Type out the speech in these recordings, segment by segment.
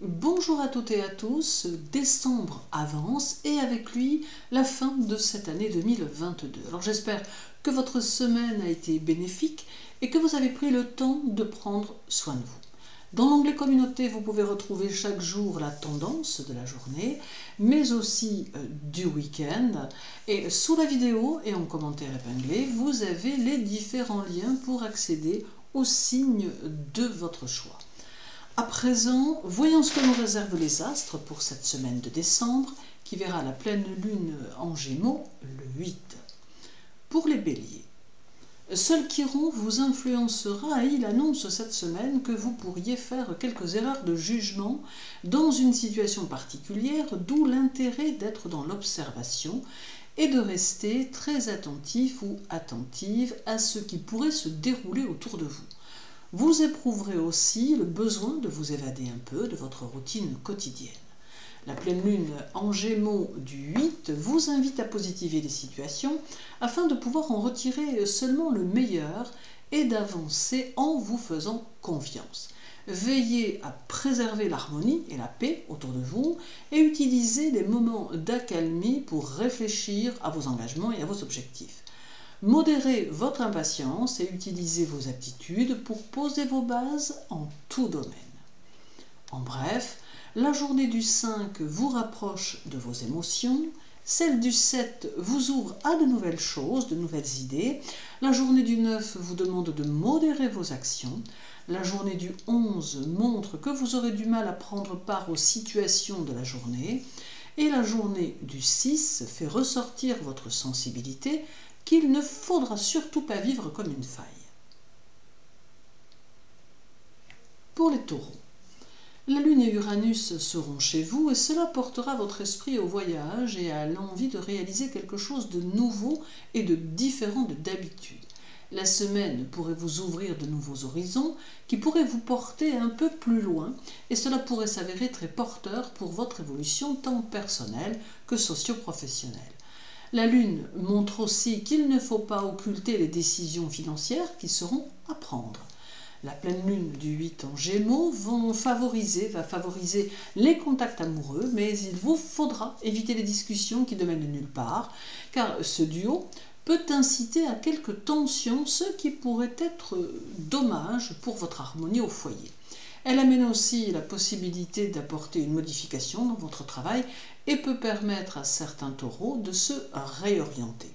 Bonjour à toutes et à tous, décembre avance et avec lui la fin de cette année 2022. Alors j'espère que votre semaine a été bénéfique et que vous avez pris le temps de prendre soin de vous. Dans l'onglet communauté, vous pouvez retrouver chaque jour la tendance de la journée, mais aussi du week-end. Et sous la vidéo et en commentaire épinglé, vous avez les différents liens pour accéder aux signes de votre choix. À présent, voyons ce que nous réservent les astres pour cette semaine de décembre, qui verra la pleine lune en Gémeaux le 8. Pour les béliers, seul Chiron vous influencera et il annonce cette semaine que vous pourriez faire quelques erreurs de jugement dans une situation particulière, d'où l'intérêt d'être dans l'observation et de rester très attentif ou attentive à ce qui pourrait se dérouler autour de vous. Vous éprouverez aussi le besoin de vous évader un peu de votre routine quotidienne. La pleine lune en Gémeaux du 8 vous invite à positiver les situations afin de pouvoir en retirer seulement le meilleur et d'avancer en vous faisant confiance. Veillez à préserver l'harmonie et la paix autour de vous et utilisez les moments d'accalmie pour réfléchir à vos engagements et à vos objectifs. Modérez votre impatience et utilisez vos aptitudes pour poser vos bases en tout domaine. En bref, la journée du 5 vous rapproche de vos émotions, celle du 7 vous ouvre à de nouvelles choses, de nouvelles idées, la journée du 9 vous demande de modérer vos actions, la journée du 11 montre que vous aurez du mal à prendre part aux situations de la journée, et la journée du 6 fait ressortir votre sensibilité qu'il ne faudra surtout pas vivre comme une faille. Pour les taureaux, la Lune et Uranus seront chez vous et cela portera votre esprit au voyage et à l'envie de réaliser quelque chose de nouveau et de différent de d'habitude. La semaine pourrait vous ouvrir de nouveaux horizons qui pourraient vous porter un peu plus loin et cela pourrait s'avérer très porteur pour votre évolution tant personnelle que socio-professionnelle. La Lune montre aussi qu'il ne faut pas occulter les décisions financières qui seront à prendre. La pleine lune du 8 en Gémeaux va favoriser les contacts amoureux, mais il vous faudra éviter les discussions qui ne mènent nulle part, car ce duo peut inciter à quelques tensions, ce qui pourrait être dommage pour votre harmonie au foyer. Elle amène aussi la possibilité d'apporter une modification dans votre travail et peut permettre à certains taureaux de se réorienter.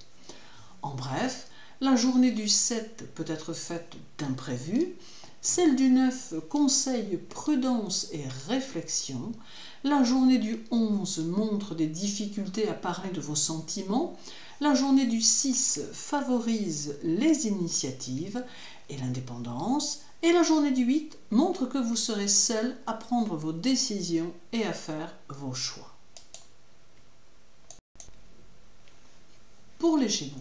En bref, la journée du 7 peut être faite d'imprévus, celle du 9 conseille prudence et réflexion, la journée du 11 montre des difficultés à parler de vos sentiments, la journée du 6 favorise les initiatives et l'indépendance, et la journée du 8 montre que vous serez seul à prendre vos décisions et à faire vos choix. Pour les Gémeaux,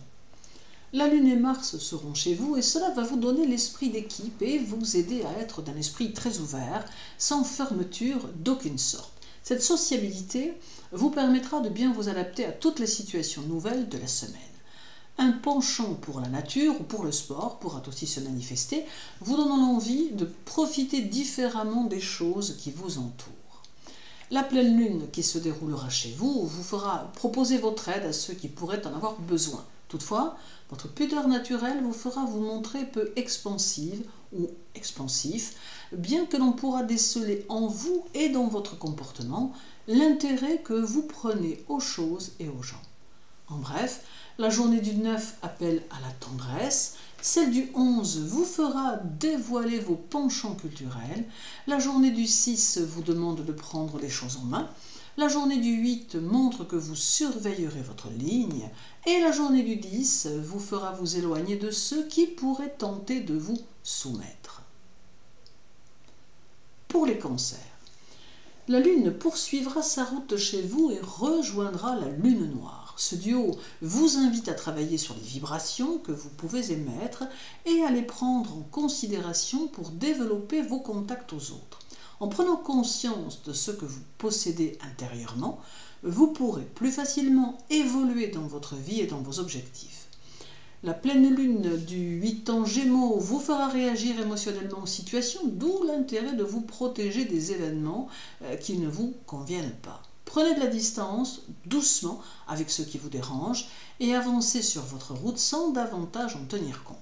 la Lune et Mars seront chez vous et cela va vous donner l'esprit d'équipe et vous aider à être d'un esprit très ouvert, sans fermeture d'aucune sorte. Cette sociabilité vous permettra de bien vous adapter à toutes les situations nouvelles de la semaine. Un penchant pour la nature ou pour le sport pourra aussi se manifester, vous donnant l'envie de profiter différemment des choses qui vous entourent. La pleine lune qui se déroulera chez vous vous fera proposer votre aide à ceux qui pourraient en avoir besoin. Toutefois, votre pudeur naturelle vous fera vous montrer peu expansive ou expansif, bien que l'on pourra déceler en vous et dans votre comportement l'intérêt que vous prenez aux choses et aux gens. En bref, la journée du 9 appelle à la tendresse, celle du 11 vous fera dévoiler vos penchants culturels, la journée du 6 vous demande de prendre les choses en main, la journée du 8 montre que vous surveillerez votre ligne et la journée du 10 vous fera vous éloigner de ceux qui pourraient tenter de vous soumettre. Pour les cancers, la Lune poursuivra sa route chez vous et rejoindra la Lune noire. Ce duo vous invite à travailler sur les vibrations que vous pouvez émettre et à les prendre en considération pour développer vos contacts aux autres. En prenant conscience de ce que vous possédez intérieurement, vous pourrez plus facilement évoluer dans votre vie et dans vos objectifs. La pleine lune du 8 en Gémeaux vous fera réagir émotionnellement aux situations, d'où l'intérêt de vous protéger des événements qui ne vous conviennent pas. Prenez de la distance, doucement, avec ceux qui vous dérangent et avancez sur votre route sans davantage en tenir compte.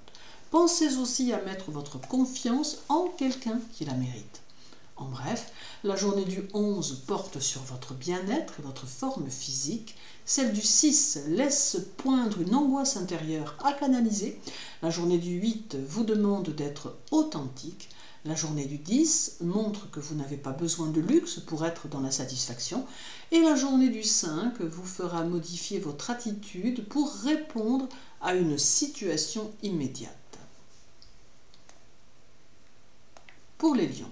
Pensez aussi à mettre votre confiance en quelqu'un qui la mérite. En bref, la journée du 11 porte sur votre bien-être et votre forme physique. Celle du 6 laisse poindre une angoisse intérieure à canaliser. La journée du 8 vous demande d'être authentique. La journée du 10 montre que vous n'avez pas besoin de luxe pour être dans la satisfaction. Et la journée du 5 vous fera modifier votre attitude pour répondre à une situation immédiate. Pour les lions,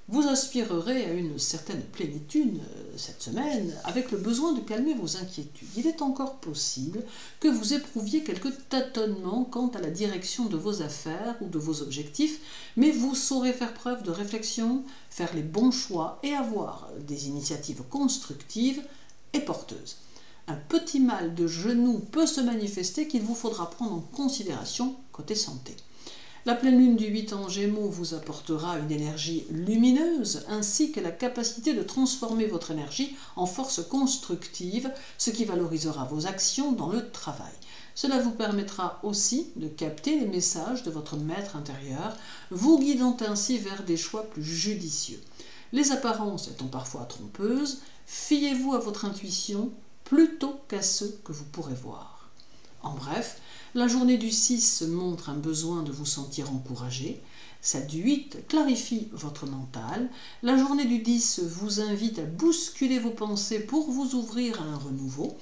vous aspirerez à une certaine plénitude cette semaine avec le besoin de calmer vos inquiétudes. Il est encore possible que vous éprouviez quelques tâtonnements quant à la direction de vos affaires ou de vos objectifs, mais vous saurez faire preuve de réflexion, faire les bons choix et avoir des initiatives constructives et porteuses. Un petit mal de genou peut se manifester qu'il vous faudra prendre en considération côté santé. La pleine lune du 8 en Gémeaux vous apportera une énergie lumineuse ainsi que la capacité de transformer votre énergie en force constructive, ce qui valorisera vos actions dans le travail. Cela vous permettra aussi de capter les messages de votre maître intérieur, vous guidant ainsi vers des choix plus judicieux. Les apparences étant parfois trompeuses, fiez-vous à votre intuition plutôt qu'à ceux que vous pourrez voir. En bref, la journée du 6 montre un besoin de vous sentir encouragé, celle du 8 clarifie votre mental, la journée du 10 vous invite à bousculer vos pensées pour vous ouvrir à un renouveau,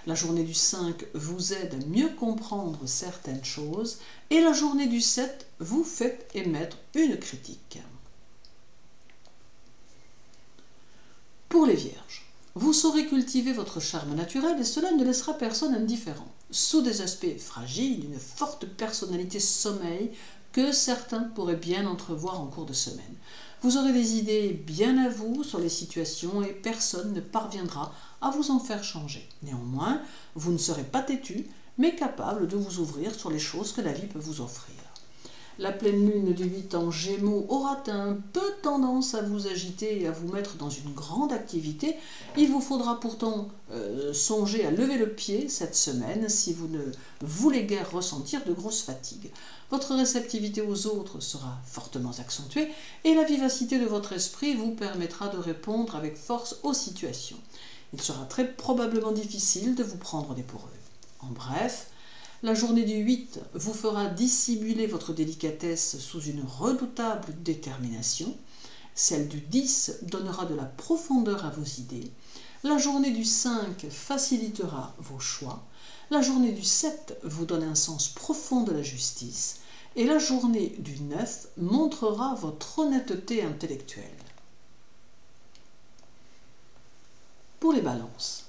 la journée du 5 vous aide à mieux comprendre certaines choses et la journée du 7 vous fait émettre une critique. Pour les Vierges, vous saurez cultiver votre charme naturel et cela ne laissera personne indifférent. Sous des aspects fragiles, une forte personnalité sommeille que certains pourraient bien entrevoir en cours de semaine. Vous aurez des idées bien à vous sur les situations et personne ne parviendra à vous en faire changer. Néanmoins, vous ne serez pas têtu, mais capable de vous ouvrir sur les choses que la vie peut vous offrir. La pleine lune du 8 en Gémeaux aura un peu tendance à vous agiter et à vous mettre dans une grande activité. Il vous faudra pourtant songer à lever le pied cette semaine si vous ne voulez guère ressentir de grosses fatigues. Votre réceptivité aux autres sera fortement accentuée et la vivacité de votre esprit vous permettra de répondre avec force aux situations. Il sera très probablement difficile de vous prendre au dépourvu. En bref, la journée du 8 vous fera dissimuler votre délicatesse sous une redoutable détermination. Celle du 10 donnera de la profondeur à vos idées. La journée du 5 facilitera vos choix. La journée du 7 vous donne un sens profond de la justice. Et la journée du 9 montrera votre honnêteté intellectuelle. Pour les balances.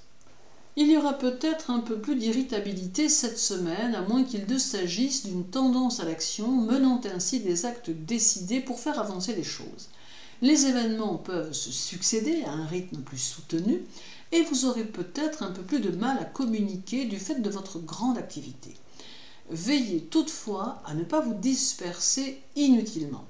Il y aura peut-être un peu plus d'irritabilité cette semaine, à moins qu'il ne s'agisse d'une tendance à l'action, menant ainsi des actes décidés pour faire avancer les choses. Les événements peuvent se succéder à un rythme plus soutenu, et vous aurez peut-être un peu plus de mal à communiquer du fait de votre grande activité. Veillez toutefois à ne pas vous disperser inutilement.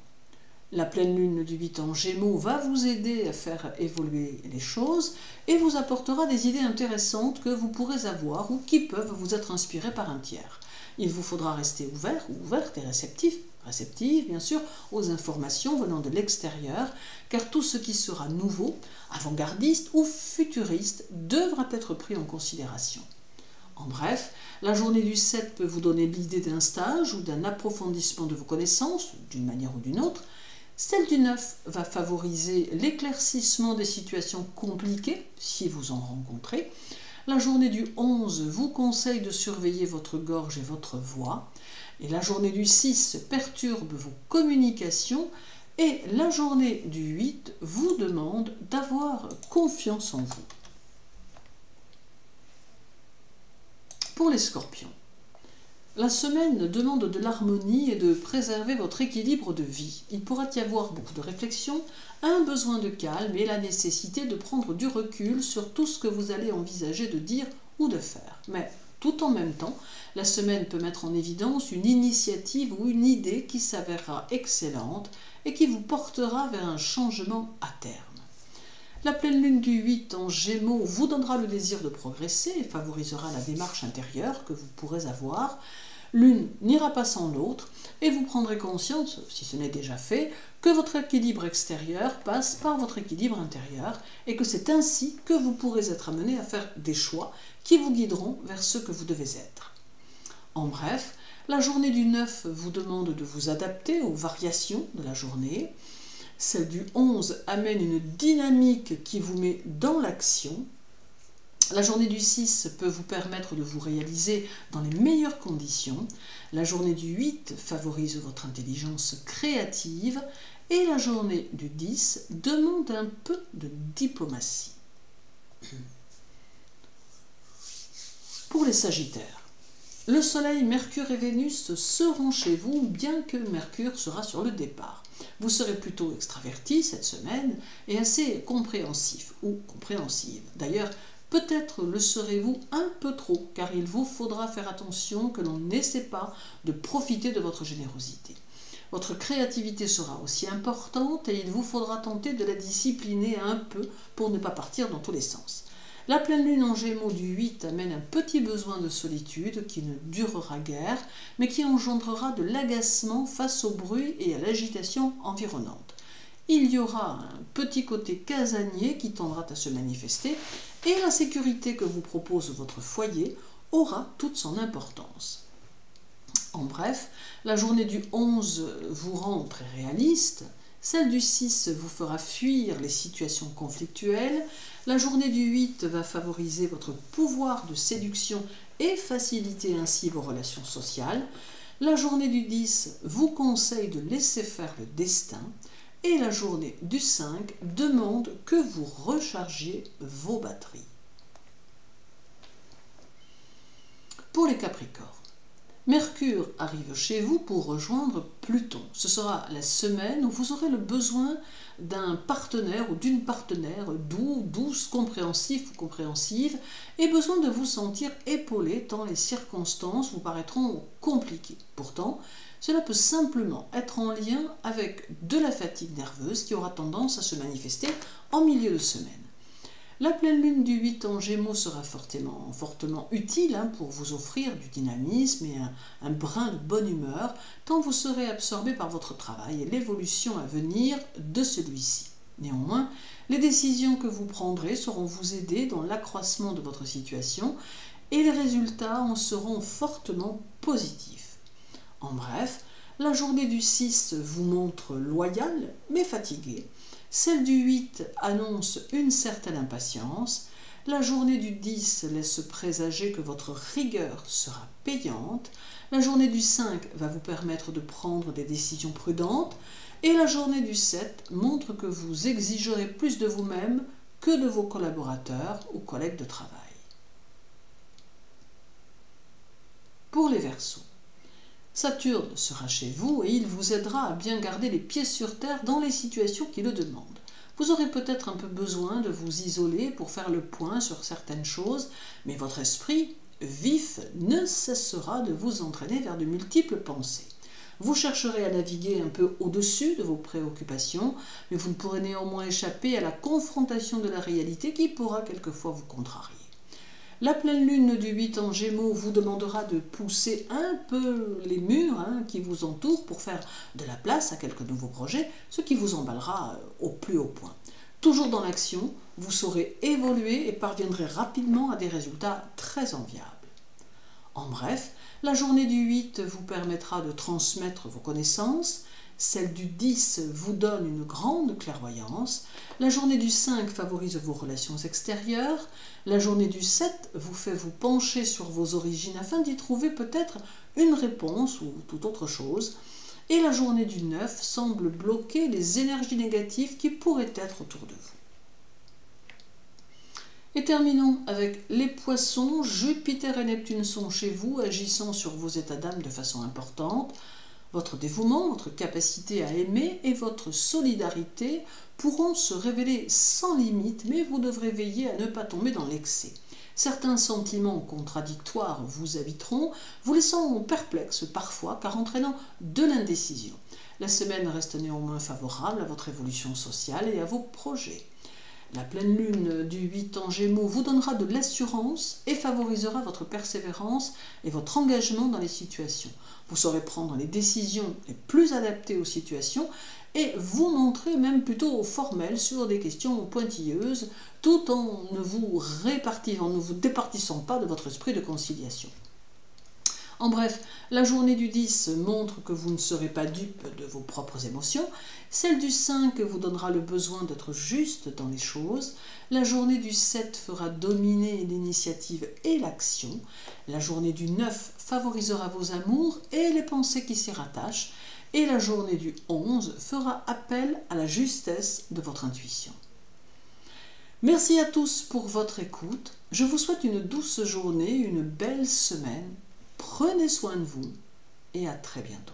La pleine lune du 8 en Gémeaux va vous aider à faire évoluer les choses et vous apportera des idées intéressantes que vous pourrez avoir ou qui peuvent vous être inspirées par un tiers. Il vous faudra rester ouvert ou ouverte et réceptive bien sûr aux informations venant de l'extérieur, car tout ce qui sera nouveau, avant-gardiste ou futuriste devra être pris en considération. En bref, la journée du 7 peut vous donner l'idée d'un stage ou d'un approfondissement de vos connaissances, d'une manière ou d'une autre. Celle du 9 va favoriser l'éclaircissement des situations compliquées, si vous en rencontrez. La journée du 11 vous conseille de surveiller votre gorge et votre voix. Et la journée du 6 perturbe vos communications. Et la journée du 8 vous demande d'avoir confiance en vous. Pour les Scorpions. La semaine demande de l'harmonie et de préserver votre équilibre de vie. Il pourra y avoir beaucoup de réflexion, un besoin de calme et la nécessité de prendre du recul sur tout ce que vous allez envisager de dire ou de faire. Mais tout en même temps, la semaine peut mettre en évidence une initiative ou une idée qui s'avérera excellente et qui vous portera vers un changement à terme. La pleine lune du 8 en Gémeaux vous donnera le désir de progresser et favorisera la démarche intérieure que vous pourrez avoir. L'une n'ira pas sans l'autre et vous prendrez conscience, si ce n'est déjà fait, que votre équilibre extérieur passe par votre équilibre intérieur et que c'est ainsi que vous pourrez être amené à faire des choix qui vous guideront vers ce que vous devez être. En bref, la journée du 9 vous demande de vous adapter aux variations de la journée. Celle du 11 amène une dynamique qui vous met dans l'action. La journée du 6 peut vous permettre de vous réaliser dans les meilleures conditions. La journée du 8 favorise votre intelligence créative. Et la journée du 10 demande un peu de diplomatie. Pour les Sagittaires, le Soleil, Mercure et Vénus seront chez vous, bien que Mercure sera sur le départ. Vous serez plutôt extraverti cette semaine et assez compréhensif ou compréhensive. D'ailleurs, peut-être le serez-vous un peu trop, car il vous faudra faire attention que l'on n'essaie pas de profiter de votre générosité. Votre créativité sera aussi importante et il vous faudra tenter de la discipliner un peu pour ne pas partir dans tous les sens. La pleine lune en Gémeaux du 8 amène un petit besoin de solitude qui ne durera guère, mais qui engendrera de l'agacement face au bruit et à l'agitation environnante. Il y aura un petit côté casanier qui tendra à se manifester et la sécurité que vous propose votre foyer aura toute son importance. En bref, la journée du 11 vous rend très réaliste, celle du 6 vous fera fuir les situations conflictuelles, la journée du 8 va favoriser votre pouvoir de séduction et faciliter ainsi vos relations sociales, la journée du 10 vous conseille de laisser faire le destin et la journée du 5 demande que vous rechargiez vos batteries. Pour les Capricornes, Mercure arrive chez vous pour rejoindre Pluton. Ce sera la semaine où vous aurez le besoin d'un partenaire ou d'une partenaire doux, douce, compréhensif ou compréhensive et besoin de vous sentir épaulé tant les circonstances vous paraîtront compliquées. Pourtant, cela peut simplement être en lien avec de la fatigue nerveuse qui aura tendance à se manifester en milieu de semaine. La pleine lune du 8 en Gémeaux sera fortement utile pour vous offrir du dynamisme et un brin de bonne humeur, tant vous serez absorbé par votre travail et l'évolution à venir de celui-ci. Néanmoins, les décisions que vous prendrez sauront vous aider dans l'accroissement de votre situation et les résultats en seront fortement positifs. En bref, la journée du 6 vous montre loyal mais fatigué. Celle du 8 annonce une certaine impatience. La journée du 10 laisse présager que votre rigueur sera payante. La journée du 5 va vous permettre de prendre des décisions prudentes. Et la journée du 7 montre que vous exigerez plus de vous-même que de vos collaborateurs ou collègues de travail. Pour les Verseaux, Saturne sera chez vous et il vous aidera à bien garder les pieds sur terre dans les situations qui le demandent. Vous aurez peut-être un peu besoin de vous isoler pour faire le point sur certaines choses, mais votre esprit vif ne cessera de vous entraîner vers de multiples pensées. Vous chercherez à naviguer un peu au-dessus de vos préoccupations, mais vous ne pourrez néanmoins échapper à la confrontation de la réalité qui pourra quelquefois vous contrarier. La pleine lune du 8 en Gémeaux vous demandera de pousser un peu les murs qui vous entourent pour faire de la place à quelques nouveaux projets, ce qui vous emballera au plus haut point. Toujours dans l'action, vous saurez évoluer et parviendrez rapidement à des résultats très enviables. En bref, la journée du 8 vous permettra de transmettre vos connaissances, celle du 10 vous donne une grande clairvoyance, la journée du 5 favorise vos relations extérieures, la journée du 7 vous fait vous pencher sur vos origines afin d'y trouver peut-être une réponse ou toute autre chose, et la journée du 9 semble bloquer les énergies négatives qui pourraient être autour de vous. Et terminons avec les Poissons. Jupiter et Neptune sont chez vous, agissant sur vos états d'âme de façon importante. Votre dévouement, votre capacité à aimer et votre solidarité pourront se révéler sans limite, mais vous devrez veiller à ne pas tomber dans l'excès. Certains sentiments contradictoires vous habiteront, vous laissant perplexe parfois car entraînant de l'indécision. La semaine reste néanmoins favorable à votre évolution sociale et à vos projets. La pleine lune du 8 en Gémeaux vous donnera de l'assurance et favorisera votre persévérance et votre engagement dans les situations. Vous saurez prendre les décisions les plus adaptées aux situations et vous montrer même plutôt formel sur des questions pointilleuses tout en ne vous départissant pas de votre esprit de conciliation. En bref, la journée du 10 montre que vous ne serez pas dupe de vos propres émotions, celle du 5 vous donnera le besoin d'être juste dans les choses, la journée du 7 fera dominer l'initiative et l'action, la journée du 9 favorisera vos amours et les pensées qui s'y rattachent, et la journée du 11 fera appel à la justesse de votre intuition. Merci à tous pour votre écoute, je vous souhaite une douce journée, une belle semaine. Prenez soin de vous et à très bientôt.